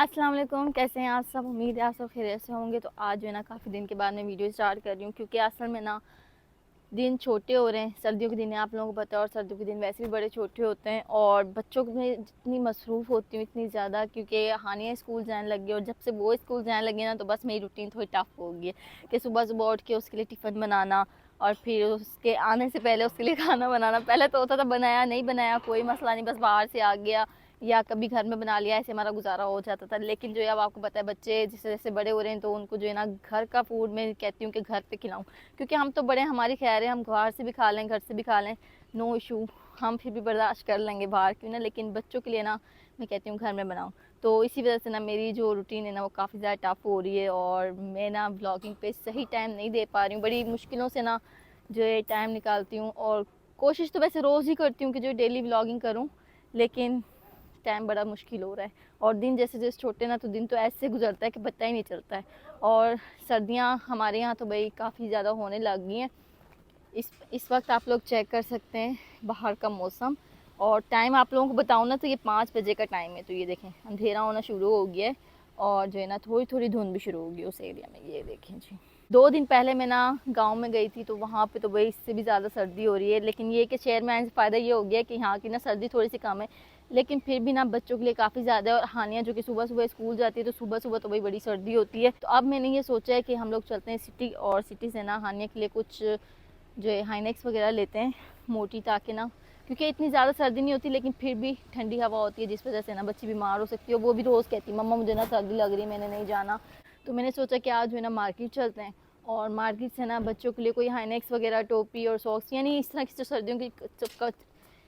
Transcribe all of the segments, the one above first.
अस्सलाम वालेकुम, कैसे हैं आप सब। उम्मीद है आप सब खैरियत से होंगे। तो आज जो है ना काफ़ी दिन के बाद मैं वीडियो स्टार्ट कर रही हूँ, क्योंकि असल में ना दिन छोटे हो रहे हैं। सर्दियों के दिन है, आप लोगों को पता है, और सर्दियों के दिन वैसे भी बड़े छोटे होते हैं। और बच्चों में जितनी मसरूफ़ होती हूँ इतनी ज़्यादा, क्योंकि हानिया स्कूल जाने लगी, और जब से वो स्कूल जाने लगी ना तो बस मेरी रूटीन थोड़ी टफ हो गई है कि सुबह सुबह उठ के उसके लिए टिफ़िन बनाना, और फिर उसके आने से पहले उसके लिए खाना बनाना। पहले तो होता था बनाया नहीं बनाया कोई मसला नहीं, बस बाहर से आ गया या कभी घर में बना लिया, ऐसे हमारा गुजारा हो जाता था। लेकिन जो है अब आपको पता है, बच्चे जैसे जैसे बड़े हो रहे हैं तो उनको जो है ना घर का फूड मैं कहती हूँ कि घर पे खिलाऊँ, क्योंकि हम तो बड़े, हमारी खैर है, हम बाहर से भी खा लें घर से भी खा लें, नो इशू, हम फिर भी बर्दाश्त कर लेंगे बाहर क्यों ना। लेकिन बच्चों के लिए ना मैं कहती हूँ घर में बनाऊँ। तो इसी वजह से ना मेरी जो रूटीन है ना वो काफ़ी ज़्यादा टफ हो रही है, और मैं ना ब्लॉगिंग पे सही टाइम नहीं दे पा रही हूँ। बड़ी मुश्किलों से ना जो है टाइम निकालती हूँ, और कोशिश तो वैसे रोज़ ही करती हूँ कि जो डेली ब्लॉगिंग करूँ, लेकिन टाइम बड़ा मुश्किल हो रहा है। और दिन जैसे जैसे छोटे ना तो दिन तो ऐसे गुजरता है कि पता ही नहीं चलता है। और सर्दियाँ हमारे यहाँ तो भाई काफ़ी ज़्यादा होने लग गई हैं। इस वक्त आप लोग चेक कर सकते हैं बाहर का मौसम, और टाइम आप लोगों को बताऊँ ना तो ये 5 बजे का टाइम है। तो ये देखें अंधेरा होना शुरू हो गया है, और जो है ना थोड़ी थोड़ी धुंध भी शुरू हो गई उस एरिया में। ये देखें जी, 2 दिन पहले मैं ना गांव में गई थी, तो वहाँ पे तो भाई इससे भी ज़्यादा सर्दी हो रही है। लेकिन ये कि शहर में आने से फ़ायदा ये हो गया कि यहाँ की ना सर्दी थोड़ी सी कम है, लेकिन फिर भी ना बच्चों के लिए काफ़ी ज़्यादा है। और हानिया जो कि सुबह सुबह स्कूल जाती है, तो सुबह सुबह तो भाई बड़ी सर्दी होती है। तो अब मैंने ये सोचा है कि हम लोग चलते हैं सिटी, और सिटी से ना हानिया के लिए कुछ जो है हाइनेक्स वगैरह लेते हैं मोटी, ताकि ना, क्योंकि इतनी ज़्यादा सर्दी नहीं होती लेकिन फिर भी ठंडी हवा होती है, जिस वजह से ना बच्ची बीमार हो सकती है। वो भी रोज़ कहती है मम्मा मुझे ना सर्दी लग रही है, मैंने नहीं जाना। तो मैंने सोचा कि आज जो है ना मार्केट चलते हैं, और मार्केट से ना बच्चों के लिए कोई हाइनेक्स वगैरह, टोपी और सॉक्स, यानी इस तरह की जो सर्दियों की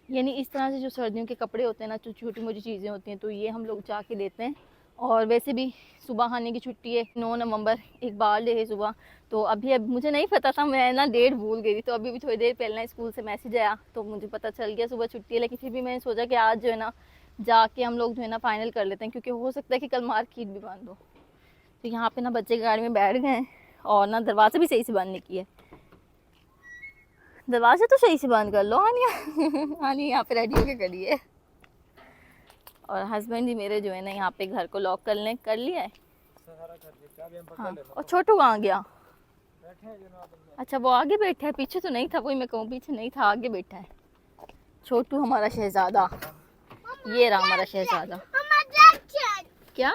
यानी इस तरह से जो सर्दियों के कपड़े होते हैं ना, जो छोटी मोटी चीज़ें होती हैं, तो ये हम लोग जाके लेते हैं। और वैसे भी सुबह आने की छुट्टी है, 9 नवंबर इकबाल डे है सुबह। तो अब मुझे नहीं पता था, मैं ना डेट भूल गई थी। तो अभी भी थोड़ी देर पहले स्कूल से मैसेज आया तो मुझे पता चल गया सुबह छुट्टी है। लेकिन फिर भी मैंने सोचा कि आज जो है ना जाके हम लोग जो है ना फाइनल कर लेते हैं, क्योंकि हो सकता है कि कल मार्केट भी बंद हो। तो यहाँ पे ना बच्चे गाड़ी में बैठ गए हैं, और ना दरवाज़ा भी सही से बंद नहीं किया। दरवाज़ा तो सही से बंद कर लो आनिया। आनिया यहाँ पे रेडी होके खड़ी है, और हस्बैंड जी मेरे जो है ना यहाँ पे घर को लॉक कर लिया है। हाँ, और छोटू कहाँ गया? अच्छा वो आगे बैठा है, पीछे तो नहीं था कोई, मैं कहूँ पीछे नहीं था, आगे बैठा है छोटू हमारा शहजादा। ये रहा हमारा शहजादा। क्या?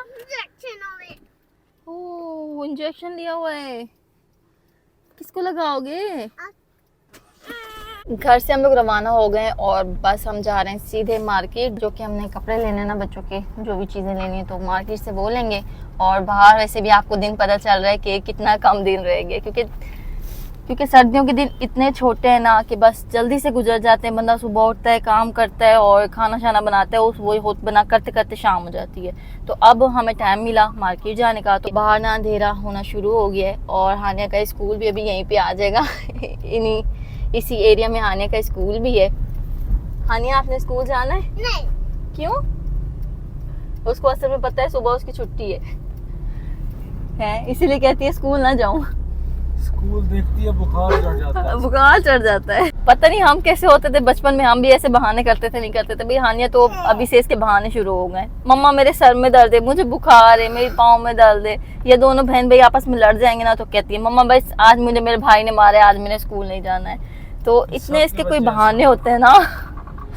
ओह इंजेक्शन लिया हुआ है, किसको लगाओगे? घर से हम लोग रवाना हो गए, और बस हम जा रहे हैं सीधे मार्केट, जो कि हमने कपड़े लेने ना बच्चों के, जो भी चीज़ें लेनी है तो मार्केट से वो लेंगे। और बाहर वैसे भी आपको दिन पता चल रहा है कि कितना कम दिन रह गए, क्योंकि सर्दियों के दिन इतने छोटे हैं ना कि बस जल्दी से गुजर जाते हैं। बंदा सुबह उठता है, काम करता है और खाना शाना बनाता है, उस वही होत बना करते करते शाम हो जाती है। तो अब हमें टाइम मिला मार्केट जाने का, तो बाहर ना अंधेरा होना शुरू हो गया है, और हानिया का स्कूल भी अभी यहीं पे आ जाएगा। इसी एरिया में हानिया का स्कूल भी है। हानिया आपने स्कूल जाना है? नहीं। क्यों? उसको असल में पता है सुबह उसकी छुट्टी है, इसीलिए कहती है स्कूल ना जाऊं। स्कूल देखती है बुखार चढ़ जाता है। बुखार चढ़ जाता है। पता नहीं हम कैसे होते थे बचपन में, हम भी ऐसे बहाने करते थे, नहीं करते थे भाई। हानिया तो अभी से इसके बहाने शुरू हो गए। मम्मा मेरे सर में दर्द है, मुझे बुखार है, मेरी पाँव में दर्द है। ये दोनों बहन भाई आपस में लड़ जाएंगे ना तो कहती है मम्मा बस आज मुझे मेरे भाई ने मारे, आज मैंने स्कूल नहीं जाना है। तो इतने इसके कोई बहाने होते हैं ना।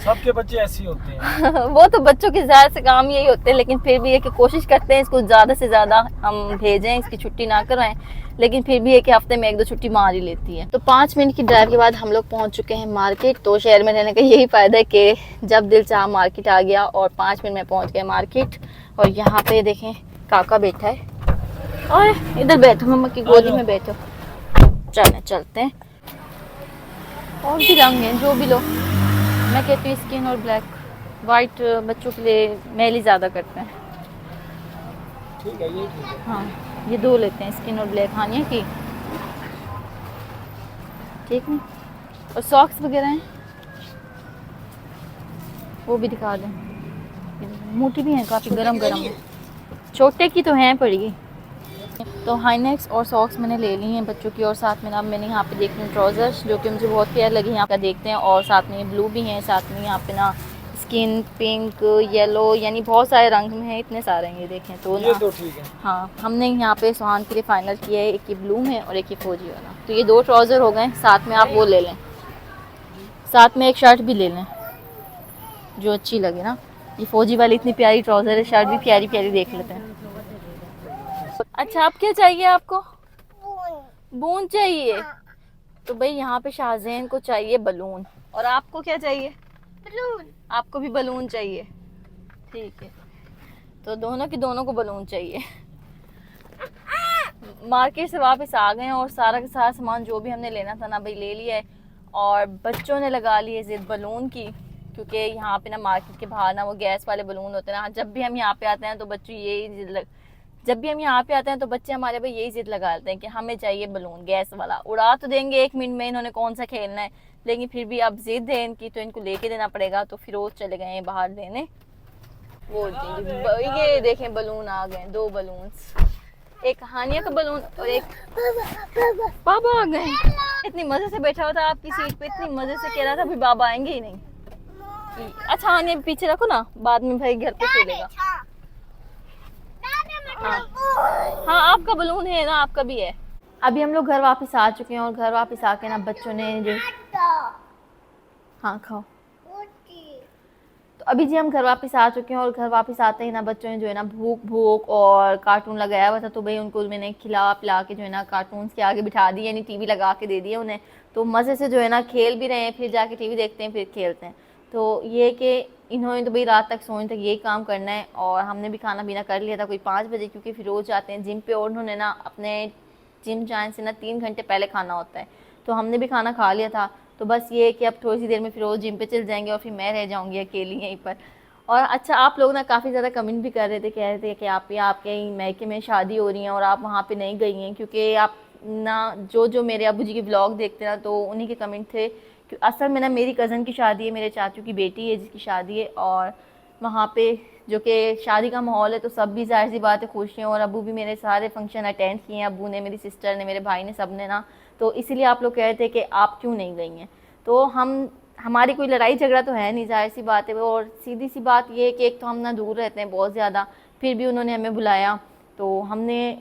सबके बच्चे ऐसे होते हैं। वो तो बच्चों के ज़्यादा से काम यही होते हैं, लेकिन फिर भी है कि कोशिश करते हैं इसको ज़्यादा से ज़्यादा हम भेजें, इसकी छुट्टी ना करवाएं। लेकिन फिर भी है कि हफ्ते में 1-2 छुट्टी मार ही लेती है। तो 5 मिनट की ड्राइव के बाद हम लोग पहुंच चुके हैं मार्केट। तो शहर में रहने का यही फ़ायदा है कि जब दिल चाह मार्केट आ गया, और 5 मिनट में पहुँच गए मार्केट। और यहाँ पे देखें काका बैठा है, और इधर बैठो मम्मा की गोदी में बैठो। चलते हैं। और भी रंग हैं जो भी लो, मैं कहती हूँ स्किन और ब्लैक वाइट बच्चों के लिए मेल ही ज़्यादा करते हैं। ठीक है, ये ठीक है। हाँ ये 2 लेते हैं, स्किन और ब्लैक हानिया की, ठीक है। और सॉक्स वगैरह हैं वो भी दिखा दें, मोटी भी हैं काफ़ी, गरम है। छोटे की तो हैं पड़ी। तो हाइनेक्स और सॉक्स मैंने ले ली हैं बच्चों की, और साथ में ना मैंने यहाँ पे देख रही हूँ ट्राउज़र्स, जो कि मुझे बहुत प्यार लगी। यहाँ का देखते हैं, और साथ में ब्लू भी हैं, साथ में यहाँ पे ना स्किन, पिंक, येलो, यानी बहुत सारे रंग में है, इतने सारे हैं ये देखें। तो ये ना तो ठीक है। हाँ, हमने यहाँ पे सुहान के लिए फाइनल किया है, एक ये ब्लू है और एक ये फौजी वाला। तो ये 2 ट्राउज़र हो गए, साथ में आप वो ले लें, साथ में एक शर्ट भी ले लें जो अच्छी लगे ना। ये फौजी वाली इतनी प्यारी ट्राउज़र है, शर्ट भी प्यारी प्यारी देख लेते हैं। अच्छा, अब क्या चाहिए आपको? बूंद चाहिए। तो भाई यहाँ पे शाहज़ैन को चाहिए बलून, और आपको क्या चाहिए? बलून। आपको भी बलून चाहिए, ठीक है। तो दोनों को बलून चाहिए। मार्केट से वापस आ गए हैं और सारा का सारा सामान जो भी हमने लेना था ना भाई ले लिया है। और बच्चों ने लगा ली है जिद बलून की, क्योंकि यहाँ पे ना मार्केट के बाहर ना वो गैस वाले बलून होते हैं ना। जब भी हम यहाँ पे आते हैं तो बच्चे हमारे भाई यही जिद लगाते हैं कि हमें चाहिए बलून गैस वाला। उड़ा तो देंगे 1 मिनट में, इन्होंने कौन सा खेलना है, लेकिन फिर भी अब जिद है इनकी तो इनको लेके देना पड़ेगा। तो फिरोज चले गए हैं बाहर लेने। वो ये देखें बलून आ गए, 2 बलून्स, एक हानिया का बलून और एक बाबा आ गए। इतनी मजे से बैठा हुआ था आपकी सीट पे, इतनी मजे से कह रहा था अभी बाबा आएंगे ही नहीं। अच्छा हानिया पीछे रखो ना, बाद में भाई घर पे खेलेगा। हाँ आपका बलून है ना, आपका भी है। अभी हम लोग घर वापस आ चुके हैं और घर वापस आके ना बच्चों ने जो हाँ खाओ। तो अभी जी हम घर वापस आ चुके हैं और घर वापस आते ही ना बच्चों ने जो है ना भूख और कार्टून लगाया हुआ था। तो भाई उनको मैंने खिला पिला के जो है ना कार्टून्स के आगे बिठा दिया, यानी टीवी लगा के दे दिया उन्हें। तो मज़े से जो है ना खेल भी रहे हैं, फिर जाके टीवी देखते हैं, फिर खेलते हैं। तो ये कि इन्होंने तो भाई रात तक सोने तक यही काम करना है। और हमने भी खाना पीना कर लिया था कोई 5 बजे, क्योंकि फिर रोज़ जाते हैं जिम पे और उन्होंने ना अपने जिम जाने से ना 3 घंटे पहले खाना होता है। तो हमने भी खाना खा लिया था। तो बस ये है कि अब थोड़ी सी देर में फिर वो जिम पे चल जाएंगे और फिर मैं रह जाऊंगी अकेली यहीं पर। और अच्छा आप लोग ना काफ़ी ज़्यादा कमेंट भी कर रहे थे, कह रहे थे कि आपके मैके में शादी हो रही है और आप वहाँ पे नहीं गई हैं, क्योंकि आप ना जो मेरे अबू जी के व्लॉग देखते ना तो उन्हीं के कमेंट थे। कि असल में ना मेरी कज़न की शादी है, मेरे चाचू की बेटी है जिसकी शादी है, और वहाँ पे जो कि शादी का माहौल है तो सब भी जाहिर सी बात है खुश हैं। और अबू भी मेरे सारे फंक्शन अटेंड किए हैं, अबू ने, मेरी सिस्टर ने, मेरे भाई ने, सब ने ना। तो इसीलिए आप लोग कह रहे थे कि आप क्यों नहीं गई हैं। तो हमारी कोई लड़ाई झगड़ा तो है नहीं, जाहिर सी बात है। और सीधी सी बात ये है कि एक तो हम ना दूर रहते हैं बहुत ज़्यादा, फिर भी उन्होंने हमें बुलाया। तो हमने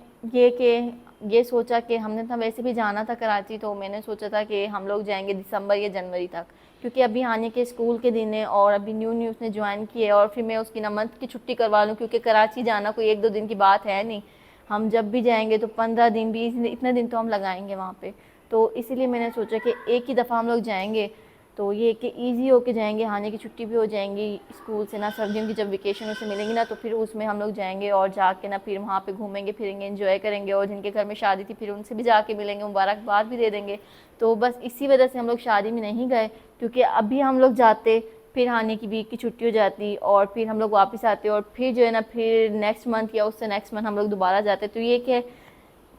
ये सोचा कि हमने तो वैसे भी जाना था कराची, तो मैंने सोचा था कि हम लोग जाएंगे दिसंबर या जनवरी तक, क्योंकि अभी आने के स्कूल के दिन है और अभी न्यू उसने ज्वाइन किया है। और फिर मैं उसकी ना मंथ की छुट्टी करवा लूँ, क्योंकि कराची जाना कोई 1-2 दिन की बात है नहीं। हम जब भी जाएंगे तो 15 दिन 20 दिन इतने दिन तो हम लगाएंगे वहाँ पे। तो इसीलिए मैंने सोचा कि एक ही दफ़ा हम लोग जाएंगे, तो ये कि ईजी होके जाएंगे, आने की छुट्टी भी हो जाएंगी स्कूल से ना, सर्दियों की जब वेकेशन उसे मिलेंगी ना तो फिर उसमें हम लोग जाएंगे और जाके ना फिर वहाँ पे घूमेंगे फिरेंगे, एंजॉय करेंगे। और जिनके घर में शादी थी फिर उनसे भी जाके मिलेंगे, मुबारकबाद भी दे देंगे। तो बस इसी वजह से हम लोग शादी में नहीं गए, क्योंकि अभी हम लोग जाते फिर आने की वीक की छुट्टी हो जाती और फिर हम लोग वापस आते और फिर जो है ना फिर नेक्स्ट मंथ या उससे नेक्स्ट मंथ हम लोग दोबारा जाते। तो ये कि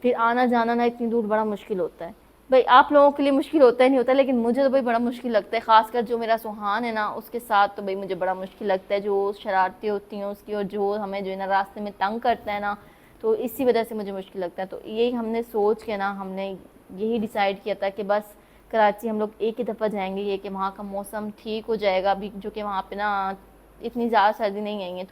फिर आना जाना ना इतनी दूर बड़ा मुश्किल होता है। भाई आप लोगों के लिए मुश्किल होता ही नहीं होता, लेकिन मुझे तो भाई बड़ा मुश्किल लगता है, ख़ासकर जो मेरा सुहान है ना उसके साथ तो भाई मुझे बड़ा मुश्किल लगता है। जो शरारतें होती हैं उसकी और जो हमें जो है ना रास्ते में तंग करता है ना, तो इसी वजह से मुझे मुश्किल लगता है। तो यही हमने सोच के ना हमने यही डिसाइड किया था कि बस कराची हम लोग एक ही दफ़ा जाएंगे, ये कि वहाँ का मौसम ठीक हो जाएगा अभी, जो कि वहाँ पे ना इतनी ज़्यादा सर्दी नहीं आई है,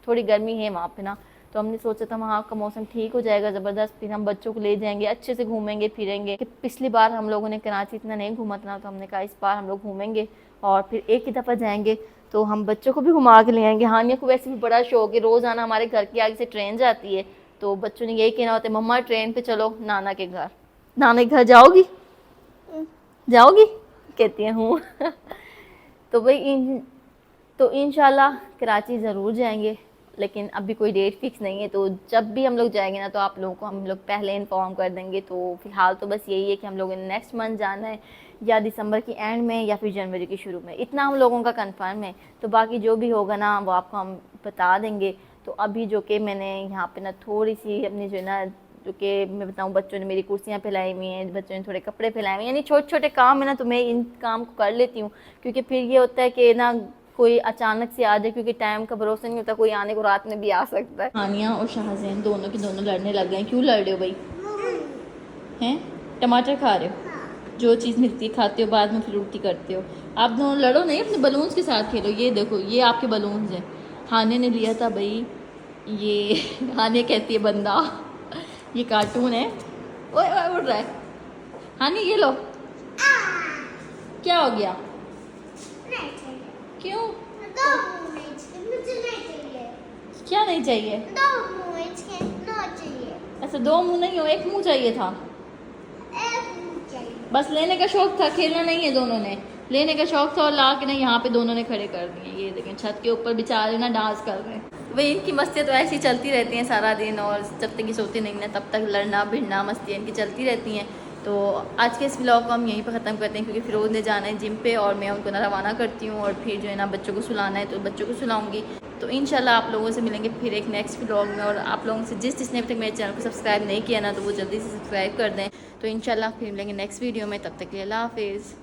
थोड़ी गर्मी है वहाँ पे ना। तो हमने सोचा था वहाँ का मौसम ठीक हो जाएगा ज़बरदस्त, फिर हम बच्चों को ले जाएंगे, अच्छे से घूमेंगे फिरेंगे। कि पिछली बार हम लोगों ने कराची इतना नहीं घूमा था, तो हमने कहा इस बार हम लोग घूमेंगे और फिर एक ही दफ़ा जाएंगे। तो हम बच्चों को भी घुमा के ले आएंगे। हानिया को वैसे भी बड़ा शौक है, रोज़ आना, हमारे घर के आगे से ट्रेन जाती है, तो बच्चों ने यही कहना होता है मम्मा ट्रेन पर चलो नाना के घर। नाना के घर जाओगी कहती हैं हूँ। तो भाई तो इंशाल्लाह कराची ज़रूर जाएंगे, लेकिन अभी कोई डेट फिक्स नहीं है। तो जब भी हम लोग जाएंगे ना तो आप लोगों को हम लोग पहले इन्फॉर्म कर देंगे। तो फ़िलहाल तो बस यही है कि हम लोगों ने नेक्स्ट मंथ जाना है, या दिसंबर की एंड में या फिर जनवरी के शुरू में, इतना हम लोगों का कंफर्म है। तो बाकी जो भी होगा ना वो आपको हम बता देंगे। तो अभी जो कि मैंने यहाँ पे ना थोड़ी सी अपनी जो है ना, जो कि मैं बताऊँ, बच्चों ने मेरी कुर्सियाँ फैलाई हुई हैं, बच्चों ने थोड़े कपड़े फैलाए हुए हैं, यानी छोटे छोटे काम है ना, तो मैं इन काम को कर लेती हूँ। क्योंकि फिर ये होता है कि ना कोई अचानक से आ जाए, क्योंकि टाइम का भरोसा नहीं होता, कोई आने को रात में भी आ सकता है। हानिया और शाहज़ैन दोनों के दोनों लड़ने लग गए। क्यों लड़ रहे हो भाई? हैं टमाटर खा रहे हो? जो चीज़ मिलती है खाते हो, बाद में फिर उल्टी करते हो। आप दोनों लड़ो नहीं, अपने बलून्स के साथ खेलो। ये देखो, ये आपके बलून्स हैं। हाने ने लिया था भाई ये हाने कहती है बंदा, ये कार्टून है। ओए ओए उड़ रहा है। हानी ये लो। क्या हो गया? नहीं चाहिए। क्यों? दो मुंह नहीं चाहिए, मुझे नहीं चाहिए। क्या नहीं चाहिए? दो मुंह इसके ना चाहिए। ऐसा दो मुंह नहीं हो, एक मुंह चाहिए था। एक मुंह चाहिए। बस लेने का शौक था, खेलना नहीं है। दोनों ने लेने का शौक था और ला के ना यहाँ पे दोनों ने खड़े कर दिए। ये देखें छत के ऊपर बेचारे ना डांस कर रहे हैं। वही इनकी मस्तियाँ तो ऐसी चलती रहती हैं सारा दिन, और जब तक ये सोते नहीं ना तब तक लड़ना भिड़ना मस्तियाँ इनकी चलती रहती हैं। तो आज के इस व्लॉग को हम यहीं पर ख़त्म करते हैं, क्योंकि फिरोज़ ने जाना है जिम पे और मैं उनको ना रवाना करती हूँ, और फिर जो है ना बच्चों को सुलाना है तो बच्चों को सुलाऊंगी। तो इंशाल्लाह आप लोगों से मिलेंगे फिर एक नेक्स्ट व्लॉग में। और आप लोगों से जिसने अभी तक मेरे चैनल को सब्सक्राइब नहीं किया ना, तो वो जल्दी से सब्सक्राइब कर दें। तो इंशाल्लाह फिर मिलेंगे नेक्स्ट वीडियो में। तब तक के लिए अल्लाह हाफिज़।